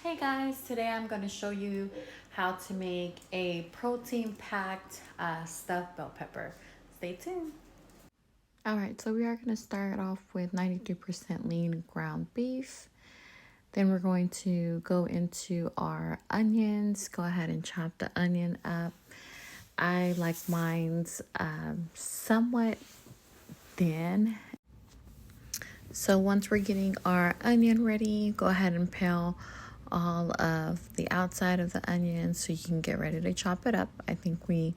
Hey guys, today I'm going to show you how to make a protein-packed stuffed bell pepper. Stay tuned. Alright, so we are going to start off with 93% lean ground beef. Then we're going to go into our onions. Go ahead and chop the onion up. I like mine's somewhat thin. So once we're getting our onion ready, go ahead and peel all of the outside of the onion so you can get ready to chop it up. I think we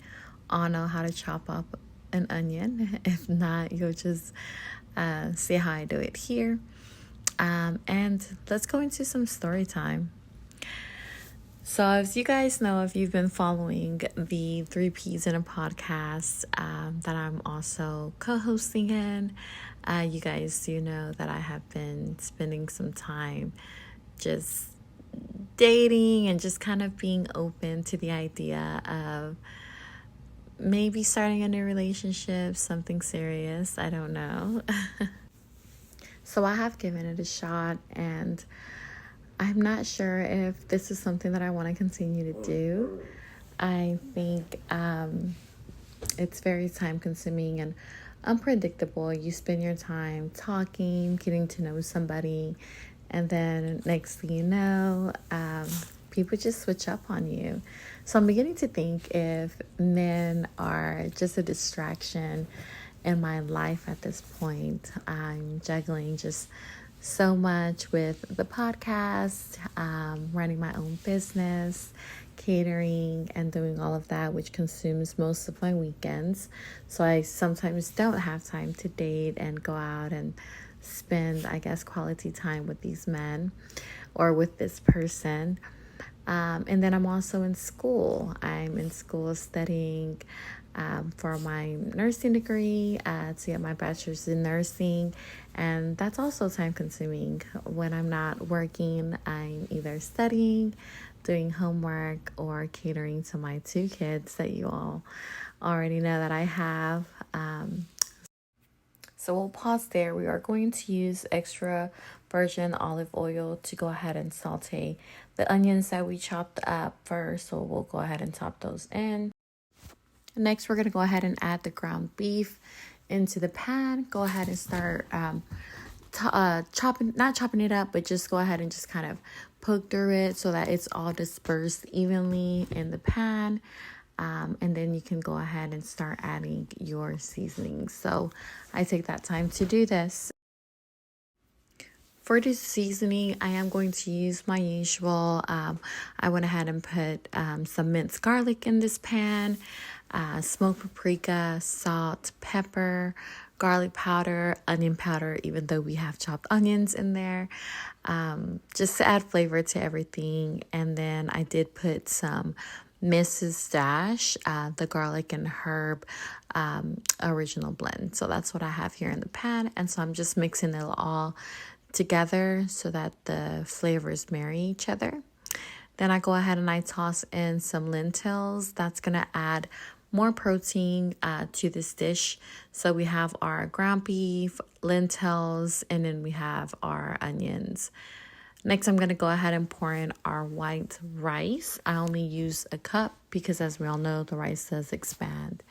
all know how to chop up an onion. If not, you'll just see how I do it here. And let's go into some story time. So as you guys know, if you've been following the 3Ps in a podcast that I'm also co-hosting in, you guys do know that I have been spending some time just dating and just kind of being open to the idea of maybe starting a new relationship, something serious, I don't know. So I have given it a shot, and I'm not sure if this is something that I want to continue to do. I think it's very time consuming and unpredictable. You spend your time talking, getting to know somebody, and then next thing you know, people just switch up on you. So I'm beginning to think if men are just a distraction in my life at this point. I'm juggling just so much with the podcast, running my own business, catering, and doing all of that, which consumes most of my weekends. So I sometimes don't have time to date and go out and spend, I guess, quality time with these men or with this person. And then I'm also in school. I'm in school studying for my nursing degree to get my bachelor's in nursing. And that's also time consuming. When I'm not working, I'm either studying, doing homework, or catering to my two kids that you all already know that I have. So we'll pause there. We are going to use extra virgin olive oil to go ahead and saute the onions that we chopped up first. So we'll go ahead and top those in. Next, we're going to go ahead and add the ground beef into the pan. Go ahead and start not chopping it up, but just go ahead and just kind of poke through it so that it's all dispersed evenly in the pan. And then you can go ahead and start adding your seasonings. So I take that time to do this. For this seasoning, I am going to use my usual. I went ahead and put some minced garlic in this pan, smoked paprika, salt, pepper, garlic powder, onion powder, even though we have chopped onions in there, just to add flavor to everything. And then I did put some Mrs. Dash, the garlic and herb original blend. So that's what I have here in the pan. And so I'm just mixing it all together so that the flavors marry each other. Then I go ahead and I toss in some lentils. That's going to add more protein to this dish. So we have our ground beef, lentils, and then we have our onions. Next, I'm going to go ahead and pour in our white rice. I only use a cup because, as we all know, the rice does expand.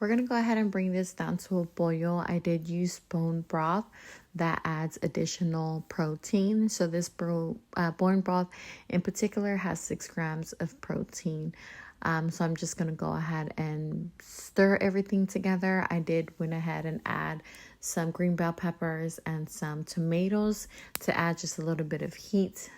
We're going to go ahead and bring this down to a boil. I did use bone broth. That adds additional protein. So this bone broth in particular has 6 grams of protein. So I'm just going to go ahead and stir everything together. I went ahead and add some green bell peppers and some tomatoes to add just a little bit of heat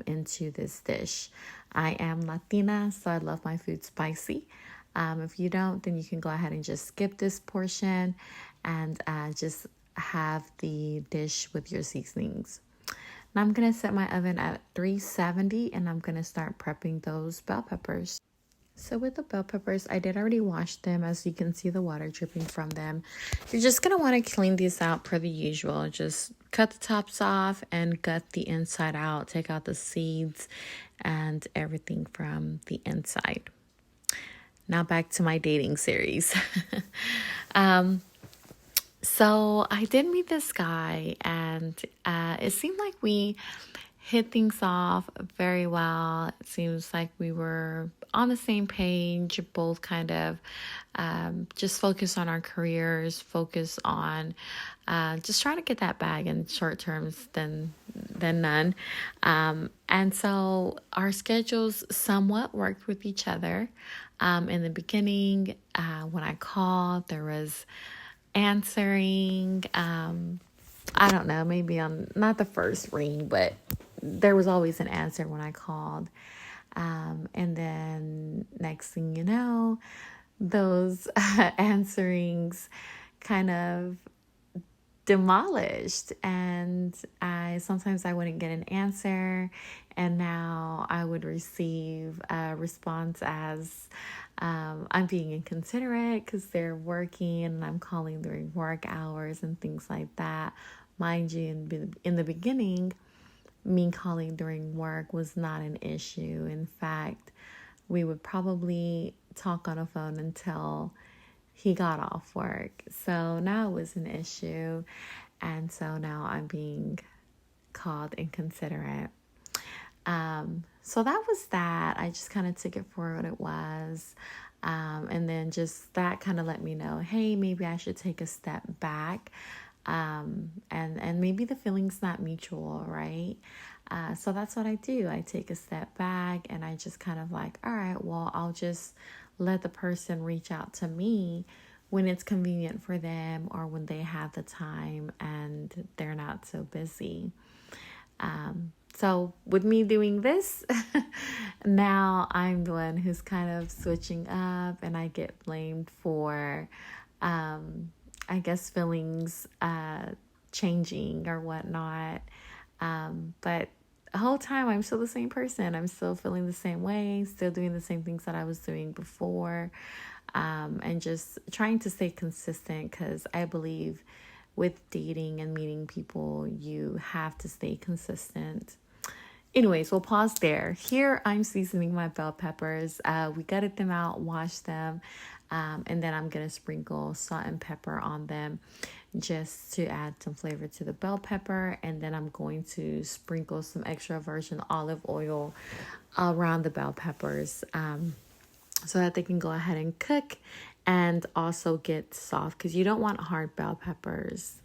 into this dish. I am Latina, so I love my food spicy. If you don't, then you can go ahead and just skip this portion and just have the dish with your seasonings. Now I'm going to set my oven at 370 and I'm going to start prepping those bell peppers. So with the bell peppers, I did already wash them. As you can see, the water dripping from them. You're just going to want to clean these out per the usual. Just cut the tops off and gut the inside out. Take out the seeds and everything from the inside. Now back to my dating series. So I did meet this guy, and it seemed like we hit things off very well. It seems like we were on the same page, both kind of just focus on our careers, focus on just trying to get that bag in short terms than none. And so our schedules somewhat worked with each other. In the beginning, when I called, there was answering. I don't know, maybe on not the first ring, but there was always an answer when I called. And then next thing you know, those answerings kind of demolished, and I sometimes I wouldn't get an answer, and now I would receive a response as I'm being inconsiderate because they're working and I'm calling during work hours and things like that. Mind you, in the beginning, me calling during work was not an issue. In fact, we would probably talk on a phone until he got off work. So now it was an issue. And so now I'm being called inconsiderate. So that was that. I just kind of took it for what it was. And then just that kind of let me know, hey, maybe I should take a step back. And maybe the feeling's not mutual, right? So that's what I do. I take a step back and I just kind of like, all right, well, I'll just let the person reach out to me when it's convenient for them or when they have the time and they're not so busy. So with me doing this, now I'm the one who's kind of switching up and I get blamed for, I guess, feelings changing or whatnot. But the whole time I'm still the same person. I'm still feeling the same way, still doing the same things that I was doing before, and just trying to stay consistent because I believe with dating and meeting people, you have to stay consistent. Anyways, we'll pause there. Here, I'm seasoning my bell peppers. We gutted them out, washed them, and then I'm going to sprinkle salt and pepper on them just to add some flavor to the bell pepper. And then I'm going to sprinkle some extra virgin olive oil around the bell peppers so that they can go ahead and cook and also get soft because you don't want hard bell peppers.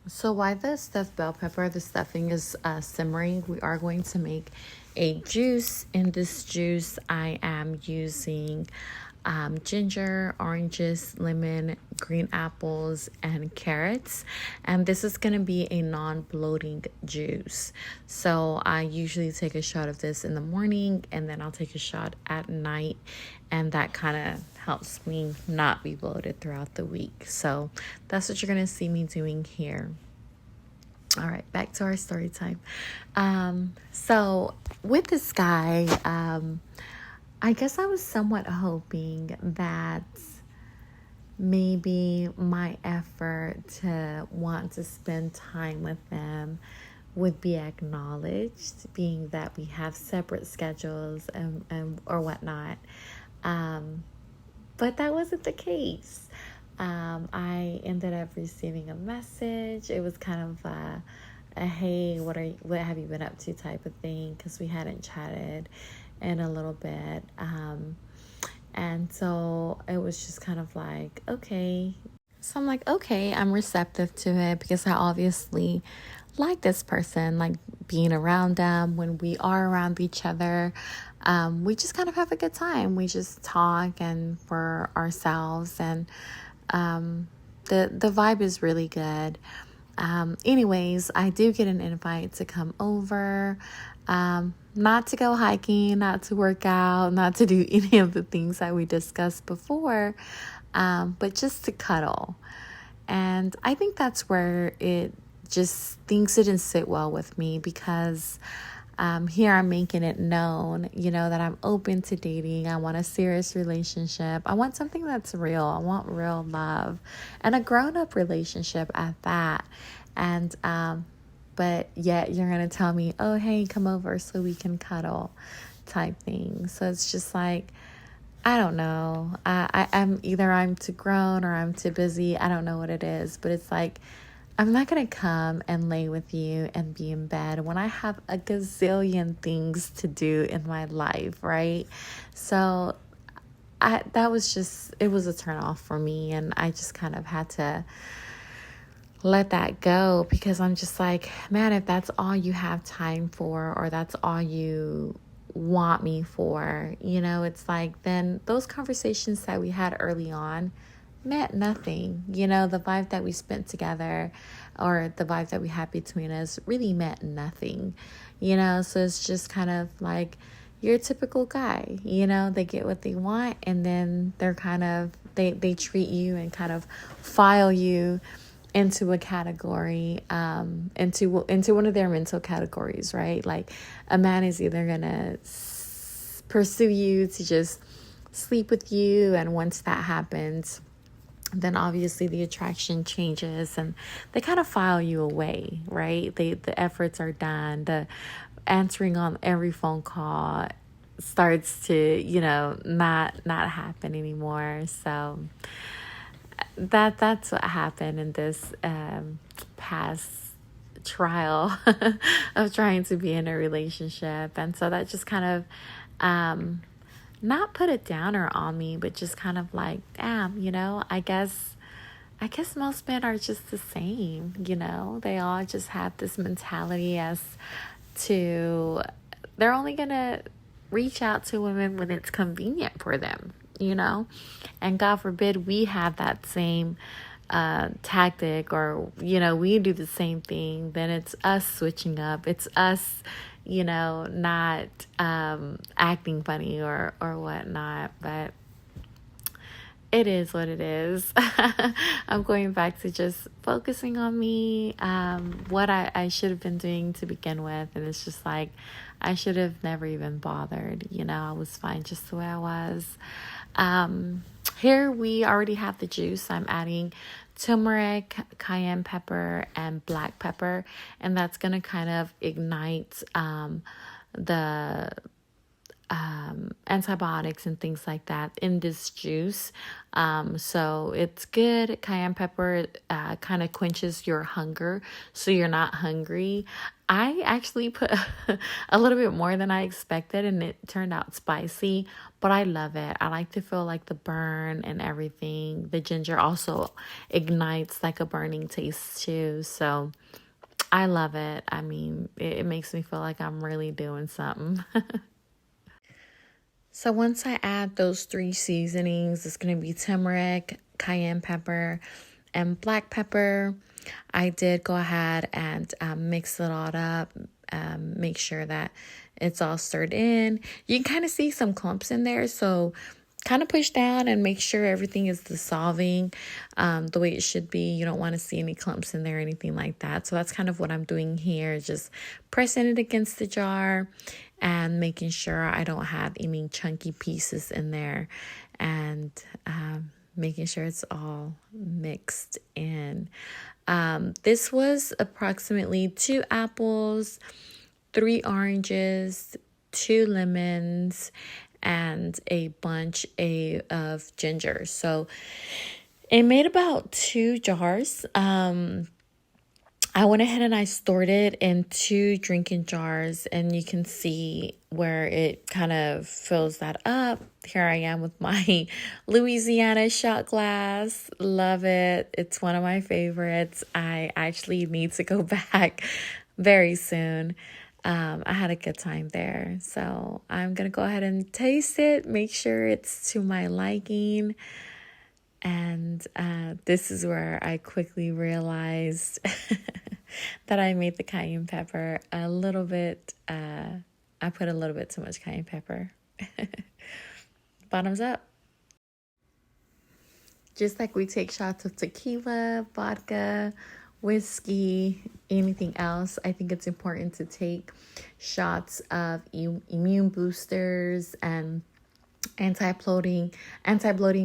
So while the stuffed bell pepper, the stuffing is simmering, we are going to make a juice. In this juice, I am using ginger, oranges, lemon, green apples, and carrots. And this is going to be a non-bloating juice. So I usually take a shot of this in the morning and then I'll take a shot at night. And that kind of helps me not be bloated throughout the week. So that's what you're going to see me doing here. All right, back to our story time. So with this guy, I guess I was somewhat hoping that maybe my effort to want to spend time with them would be acknowledged, being that we have separate schedules and or whatnot. But that wasn't the case. I ended up receiving a message. It was kind of a hey, what have you been up to type of thing, because we hadn't chatted in a little bit. And so it was just kind of like, okay. So I'm like, okay, I'm receptive to it because I obviously like this person, like being around them. When we are around each other, we just kind of have a good time. We just talk and for ourselves, and the vibe is really good. Anyways, I do get an invite to come over, not to go hiking, not to work out, not to do any of the things that we discussed before, but just to cuddle. And I think that's where things didn't sit well with me because here I'm making it known, that I'm open to dating. I want a serious relationship. I want something that's real. I want real love and a grown-up relationship at that. And, but yet you're going to tell me, oh, hey, come over so we can cuddle type thing. So it's just like, I don't know. I'm too grown or I'm too busy. I don't know what it is, but it's like, I'm not going to come and lay with you and be in bed when I have a gazillion things to do in my life, right? So that was just, it was a turn off for me. And I just kind of had to let that go, because I'm just like, man, if that's all you have time for, or that's all you want me for, it's like, then those conversations that we had early on meant nothing. The vibe that we spent together, or the vibe that we had between us, really meant nothing. So it's just kind of like your typical guy. They get what they want, and then they're kind of, they treat you and kind of file you into a category, into one of their mental categories, right? Like, a man is either gonna pursue you to just sleep with you, and once that happens, then obviously the attraction changes and they kind of file you away, right? The efforts are done, the answering on every phone call starts to, not happen anymore. So that's what happened in this past trial of trying to be in a relationship. And so that just kind of not put a downer on me, but just kind of like, damn, I guess most men are just the same. They all just have this mentality as to, they're only gonna reach out to women when it's convenient for them, and God forbid we have that same tactic, or we do the same thing, then it's us switching up, it's us not acting funny or whatnot. But it is what it is. I'm going back to just focusing on me, what I should have been doing to begin with. And it's just like, I should have never even bothered. I was fine just the way I was. Here we already have the juice. I'm adding turmeric, cayenne pepper, and black pepper. And that's going to kind of ignite the antibiotics and things like that in this juice. So it's good. Cayenne pepper kind of quenches your hunger, so you're not hungry. I actually put a little bit more than I expected, and it turned out spicy, but I love it. I like to feel like the burn and everything. The ginger also ignites like a burning taste too. So I love it. I mean, it makes me feel like I'm really doing something. So once I add those 3 seasonings, it's going to be turmeric, cayenne pepper, and black pepper. I did go ahead and mix it all up, make sure that it's all stirred in. You can kind of see some clumps in there, so kind of push down and make sure everything is dissolving the way it should be. You don't want to see any clumps in there or anything like that. So that's kind of what I'm doing here, just pressing it against the jar and making sure I don't have any chunky pieces in there, and making sure it's all mixed in. This was approximately 2 apples, 3 oranges, 2 lemons, and a bunch of ginger. So it made about 2 jars. I went ahead and I stored it in 2 drinking jars, and you can see where it kind of fills that up. Here I am with my Louisiana shot glass. Love it. It's one of my favorites. I actually need to go back very soon. I had a good time there. So I'm going to go ahead and taste it, make sure it's to my liking. And this is where I quickly realized that I made the cayenne pepper a little bit, I put a little bit too much cayenne pepper. Bottoms up. Just like we take shots of tequila, vodka, whiskey, anything else, I think it's important to take shots of immune boosters and anti-bloating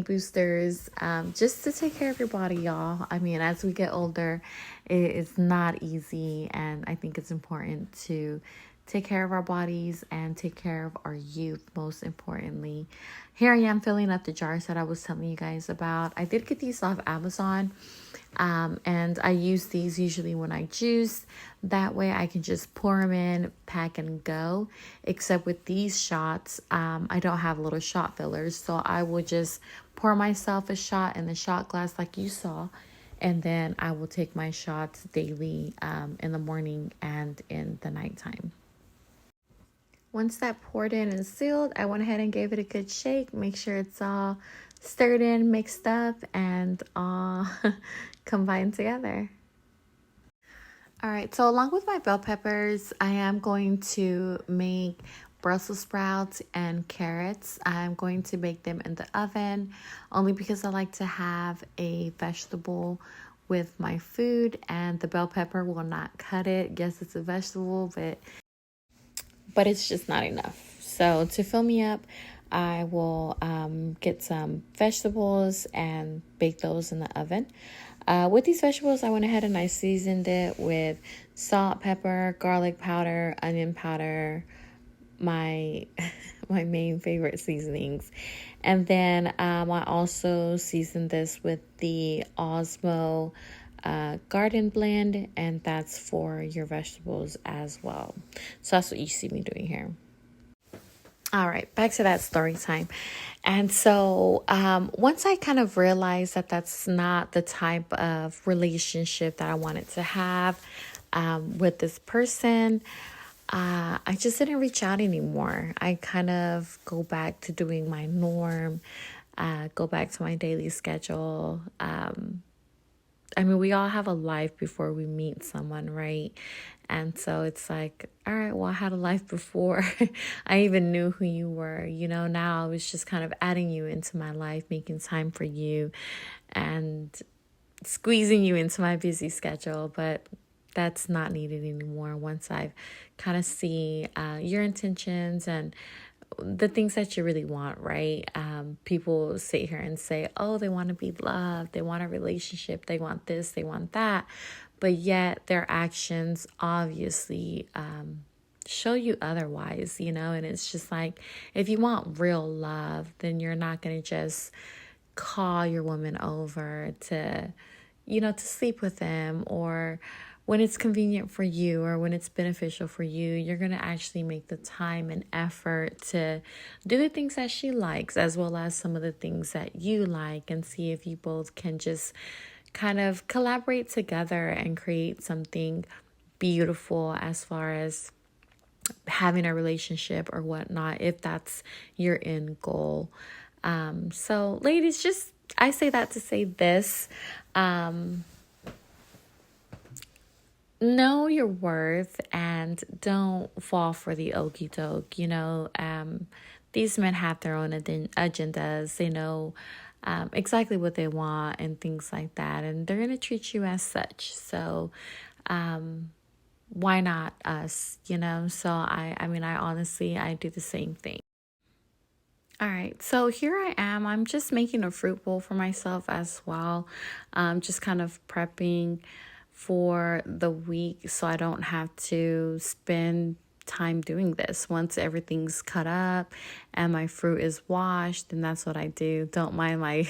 boosters, just to take care of your body, y'all. I mean, as we get older, it's not easy, and I think it's important to take care of our bodies and take care of our youth, most importantly. Here I am filling up the jars that I was telling you guys about. I did get these off Amazon. And I use these usually when I juice. That way I can just pour them in, pack and go. Except with these shots, I don't have little shot fillers. So I will just pour myself a shot in the shot glass like you saw. And then I will take my shots daily in the morning and in the nighttime. Once that poured in and sealed, I went ahead and gave it a good shake. Make sure it's all stirred in, mixed up, and all combined together. All right, so along with my bell peppers, I am going to make Brussels sprouts and carrots. I'm going to bake them in the oven only because I like to have a vegetable with my food, and the bell pepper will not cut it. Yes, it's a vegetable, but it's just not enough. So to fill me up, I will get some vegetables and bake those in the oven. With these vegetables, I went ahead and I seasoned it with salt, pepper, garlic powder, onion powder, my my main favorite seasonings. And then I also seasoned this with the Osmo garden blend, and that's for your vegetables as well. So that's what you see me doing here. All right, back to that story time. And so once I kind of realized that that's not the type of relationship that I wanted to have with this person, I just didn't reach out anymore. I kind of go back to doing my norm, go back to my daily schedule. I mean, we all have a life before we meet someone, right? And so it's like, all right, well, I had a life before I even knew who you were. Now I was just kind of adding you into my life, making time for you and squeezing you into my busy schedule. But that's not needed anymore once I've kind of see your intentions and the things that you really want, right? People sit here and say, oh, they want to be loved, they want a relationship, they want this, they want that, but yet their actions obviously show you otherwise, and it's just like, if you want real love, then you're not going to just call your woman over to sleep with them, or when it's convenient for you or when it's beneficial for you. You're going to actually make the time and effort to do the things that she likes as well as some of the things that you like, and see if you both can just kind of collaborate together and create something beautiful as far as having a relationship or whatnot, if that's your end goal. So ladies, I say that to say this. Know your worth and don't fall for the okie doke. These men have their own agendas. They know exactly what they want and things like that, and they're going to treat you as such. So why not us? So I mean, I honestly, I do the same thing. All right, so here I am. I'm just making a fruit bowl for myself as well. Just kind of prepping for the week so I don't have to spend time doing this. Once everything's cut up and my fruit is washed, then that's what I do. Don't mind my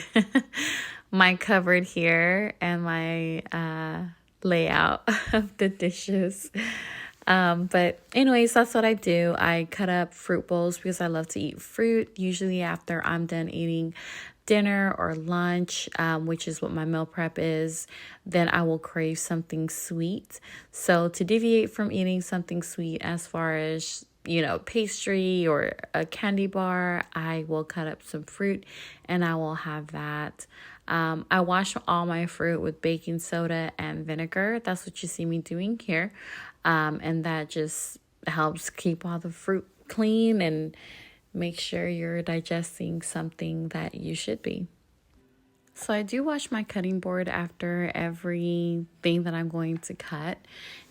my cupboard here and my layout of the dishes. But anyways, that's what I do. I cut up fruit bowls because I love to eat fruit. Usually after I'm done eating dinner or lunch, which is what my meal prep is, then I will crave something sweet. So to deviate from eating something sweet as far as pastry or a candy bar, I will cut up some fruit and I will have that. I wash all my fruit with baking soda and vinegar. That's what you see me doing here. And that just helps keep all the fruit clean and make sure you're digesting something that you should be. So I do wash my cutting board after everything that I'm going to cut.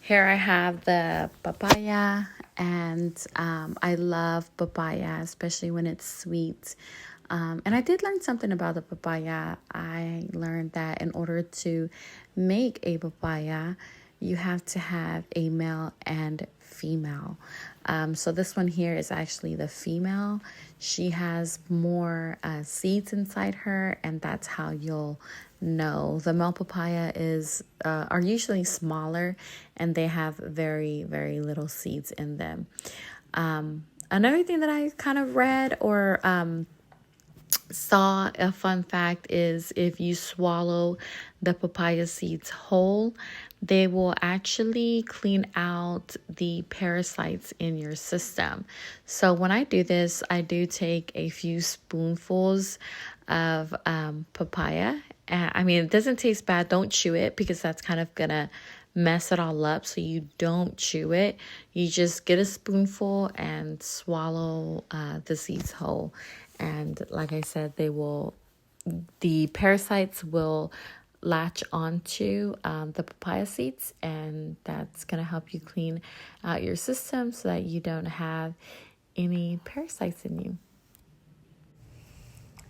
Here I have the papaya, and I love papaya, especially when it's sweet. And I did learn something about the papaya. I learned that in order to make a papaya, you have to have a male and female. So this one here is actually the female. She has more seeds inside her, and that's how you'll No, the male papaya are usually smaller, and they have very, very little seeds in them. Another thing that I kind of read or saw, a fun fact, is if you swallow the papaya seeds whole, they will actually clean out the parasites in your system. So when I do this, I do take a few spoonfuls of papaya. I mean, it doesn't taste bad. Don't chew it, because that's kind of gonna mess it all up. So you don't chew it. You just get a spoonful and swallow the seeds whole. And like I said, the parasites will latch onto the papaya seeds, and that's going to help you clean out your system so that you don't have any parasites in you.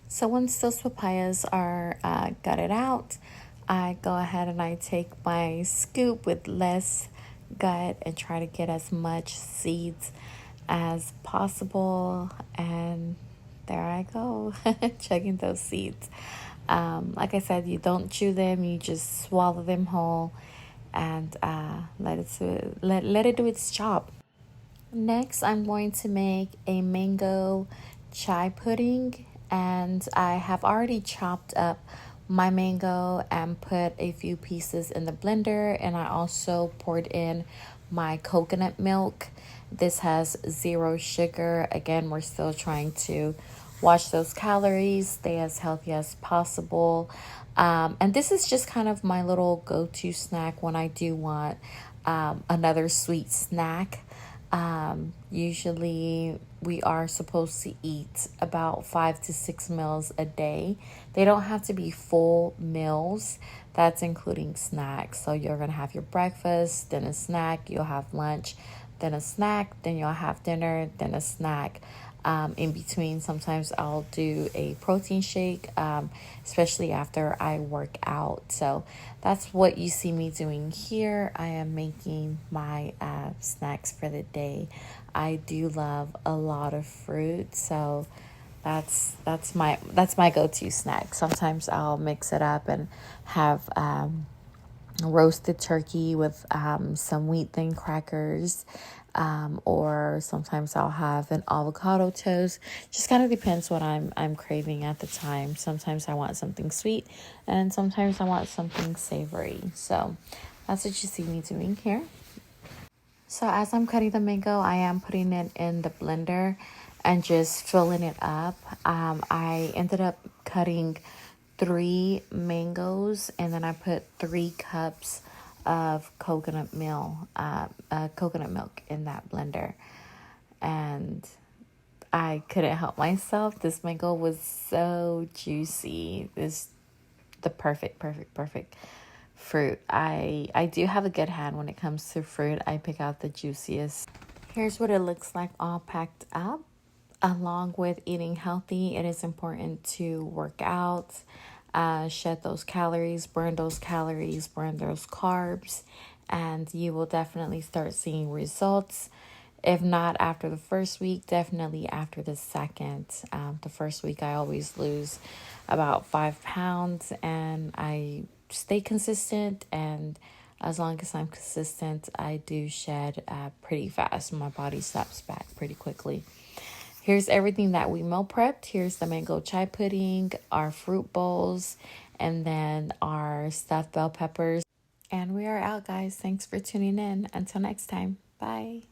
So once those papayas are gutted out, I go ahead and I take my scoop with less gut and try to get as much seeds as possible. And there I go, chugging those seeds. Like I said, you don't chew them, you just swallow them whole, and let it do its job. Next, I'm going to make a mango chai pudding, and I have already chopped up my mango and put a few pieces in the blender, and I also poured in my coconut milk. This has 0 sugar. Again, we're still trying to watch those calories, stay as healthy as possible. And this is just kind of my little go-to snack when I do want another sweet snack. Usually we are supposed to eat about 5 to 6 meals a day. They don't have to be full meals. That's including snacks. So you're going to have your breakfast, then a snack, you'll have lunch, then a snack, then you'll have dinner, then a snack. In between, sometimes I'll do a protein shake, especially after I work out. So that's what you see me doing here. I am making my snacks for the day. I do love a lot of fruit, so that's my go-to snack. Sometimes I'll mix it up and have roasted turkey with some wheat thin crackers, or sometimes I'll have an avocado toast. Just kind of depends what I'm craving at the time. Sometimes I want something sweet, and sometimes I want something savory. So that's what you see me doing here. So as I'm cutting the mango, I am putting it in the blender and just filling it up. I ended up cutting 3 mangoes, and then I put 3 cups of coconut milk in that blender. And I couldn't help myself. This mango was so juicy. The perfect fruit. I do have a good hand when it comes to fruit. I pick out the juiciest. Here's what it looks like all packed up. Along with eating healthy, it is important to work out, shed those calories, burn those carbs, and you will definitely start seeing results. If not after the first week, definitely after the second. The first week, I always lose about 5 pounds, and I stay consistent. And as long as I'm consistent, I do shed pretty fast. My body snaps back pretty quickly. Here's everything that we meal prepped. Here's the mango chai pudding, our fruit bowls, and then our stuffed bell peppers. And we are out, guys. Thanks for tuning in. Until next time. Bye.